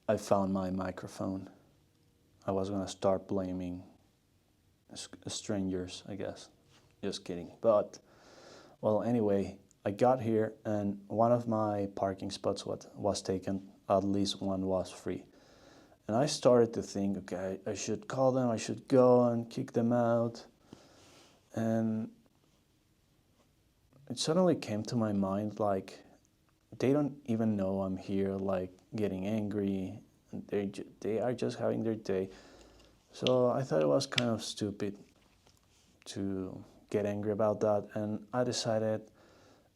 I found my microphone. I was gonna start blaming strangers, I guess. Just kidding. But, well, anyway, I got here and one of my parking spots was taken. At least one was free. And I started to think, okay, I should call them, I should go and kick them out. And it suddenly came to my mind, like, they don't even know I'm here, like, getting angry. They are just having their day. So I thought it was kind of stupid to get angry about that. And I decided,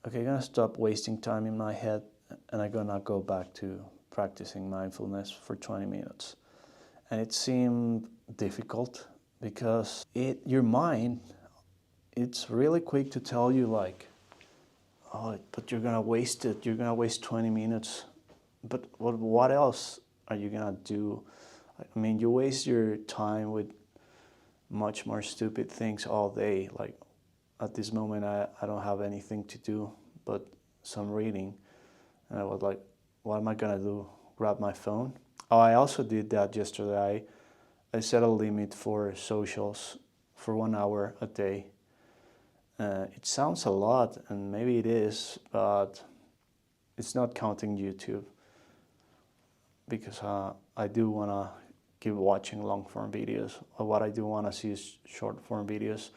okay, I'm gonna stop wasting time in my head and I'm gonna go back to practicing mindfulness for 20 minutes. And it seemed difficult because your mind, it's really quick to tell you like, oh, but you're gonna waste it. You're gonna waste 20 minutes. But what else are you gonna do? I mean, you waste your time with much more stupid things all day. Like at this moment, I don't have anything to do but some reading. And I was like, what am I gonna do? Grab my phone? Oh, I also did that yesterday. I set a limit for socials for 1 hour a day. It sounds a lot, and maybe it is, but it's not counting YouTube because I do want to keep watching long-form videos. What I do want to see is short-form videos.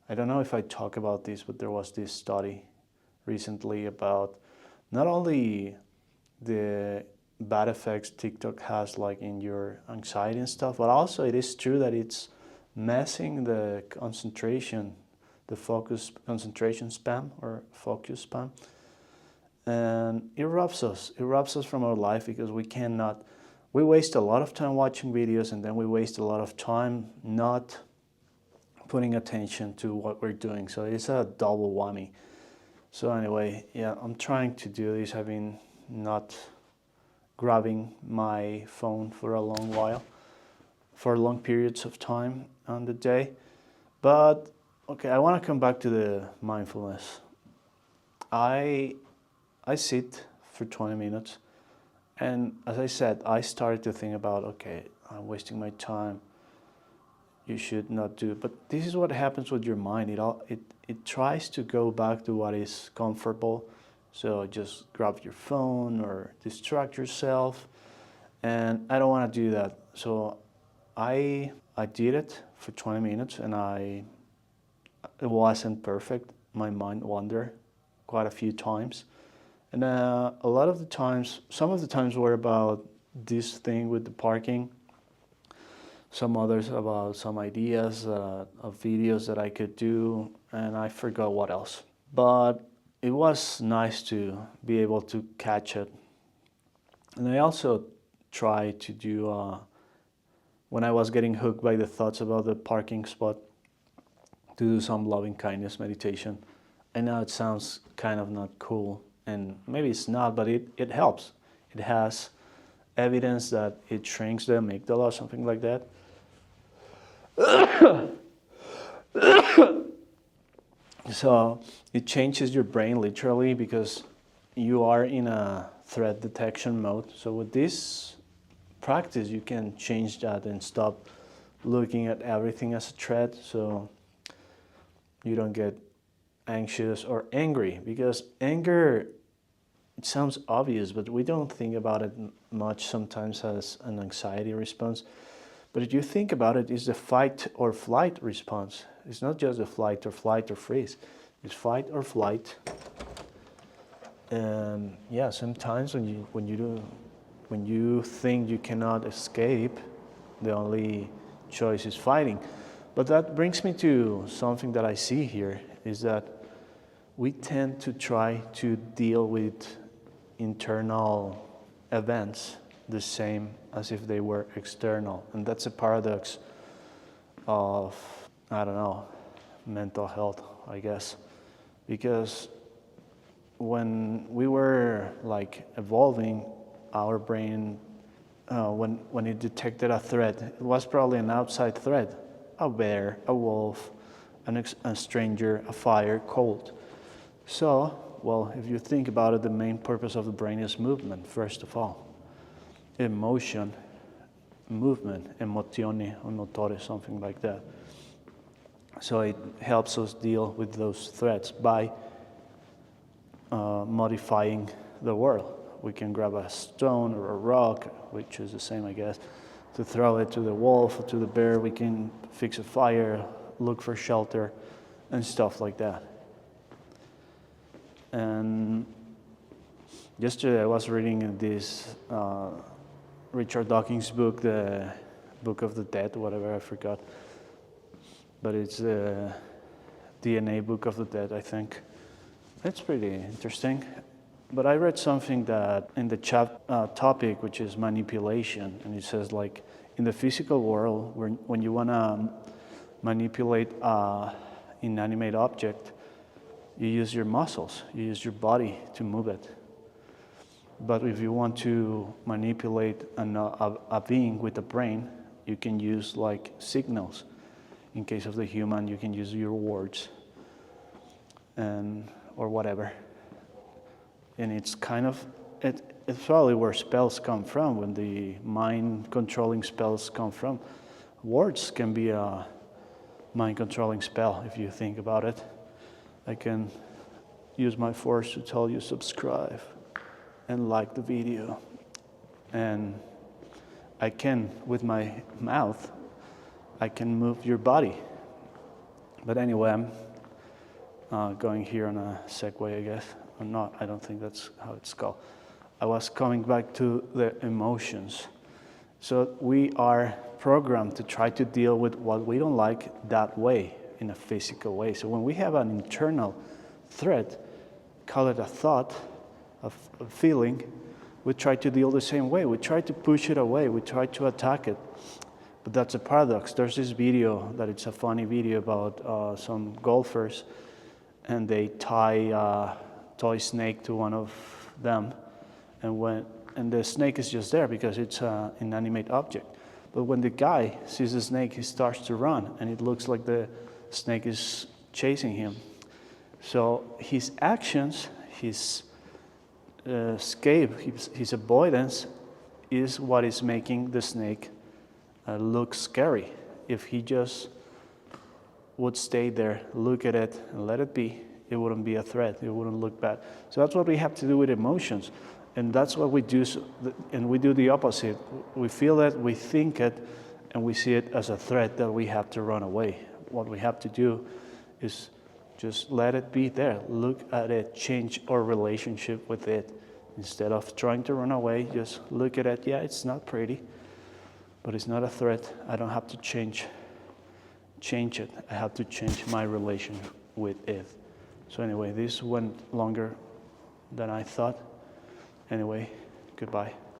I don't know if I talk about this, but there was this study recently about not only the bad effects TikTok has like in your anxiety and stuff, but also it is true that it's messing the concentration, the concentration span or focus span, and it robs us from our life because we waste a lot of time watching videos and then we waste a lot of time not putting attention to what we're doing. So it's a double whammy. So anyway, yeah, I'm trying to do this. I've been not grabbing my phone for a long while, for long periods of time on the day. But okay, I want to come back to the mindfulness. I sit for 20 minutes, and as I said, I started to think about, okay, I'm wasting my time. You should not do it. But this is what happens with your mind. It tries to go back to what is comfortable. So just grab your phone or distract yourself. And I don't want to do that. So I did it for 20 minutes and it wasn't perfect. My mind wandered quite a few times. And a lot of the times, some of the times were about this thing with the parking. Some others about some ideas of videos that I could do, and I forgot what else. But it was nice to be able to catch it. And I also tried to do, when I was getting hooked by the thoughts about the parking spot, to do some loving kindness meditation. I know it sounds kind of not cool, and maybe it's not, but it helps. It has evidence that it shrinks the amygdala or something like that. So it changes your brain literally because you are in a threat detection mode. So with this practice, you can change that and stop looking at everything as a threat. So you don't get anxious or angry, because anger, it sounds obvious, but we don't think about it much sometimes as an anxiety response. But if you think about it, it's the fight or flight response. It's not just the flight or freeze. It's fight or flight. And yeah, sometimes when you think you cannot escape, the only choice is fighting. But that brings me to something that I see here, is that we tend to try to deal with internal events the same as if they were external. And that's a paradox of, I don't know, mental health, I guess. Because when we were like evolving, our brain, when it detected a threat, it was probably an outside threat, a bear, a wolf, a stranger, a fire, cold. So, well, if you think about it, the main purpose of the brain is movement, first of all. emotion, movement, emozioni or motore, something like that. So it helps us deal with those threats by modifying the world. We can grab a stone or a rock, which is the same, I guess, to throw it to the wolf or to the bear. We can fix a fire, look for shelter, and stuff like that. And yesterday I was reading this Richard Dawkins book, the Book of the Dead, whatever, I forgot. But it's the DNA Book of the Dead, I think. It's pretty interesting. But I read something that in the topic, which is manipulation, and it says like in the physical world, when you want to manipulate an inanimate object, you use your muscles, you use your body to move it. But if you want to manipulate a being with a brain, you can use like signals. In case of the human, you can use your words or whatever. And it's kind of, it's probably where spells come from, when the mind-controlling spells come from. Words can be a mind-controlling spell, if you think about it. I can use my force to tell you subscribe and like the video. And I can, with my mouth, I can move your body. But anyway, I'm going here on a segue, I guess. Or not, I don't think that's how it's called. I was coming back to the emotions. So we are programmed to try to deal with what we don't like that way, in a physical way. So when we have an internal threat, call it a thought, a feeling, we try to deal the same way. We try to push it away. We try to attack it. But that's a paradox. There's this video that it's a funny video about some golfers, and they tie a toy snake to one of them, and the snake is just there because it's an inanimate object. But when the guy sees the snake, he starts to run, and it looks like the snake is chasing him. So his actions, his escape, his avoidance is what is making the snake look scary. If he just would stay there, look at it, and let it be, it wouldn't be a threat. It wouldn't look bad. So that's what we have to do with emotions. And that's what we do, and we do the opposite. We feel it, we think it, and we see it as a threat that we have to run away. What we have to do is just let it be there. Look at it, change our relationship with it. Instead of trying to run away, just look at it. Yeah, it's not pretty, but it's not a threat. I don't have to change it. I have to change my relation with it. So anyway, this went longer than I thought. Anyway, goodbye.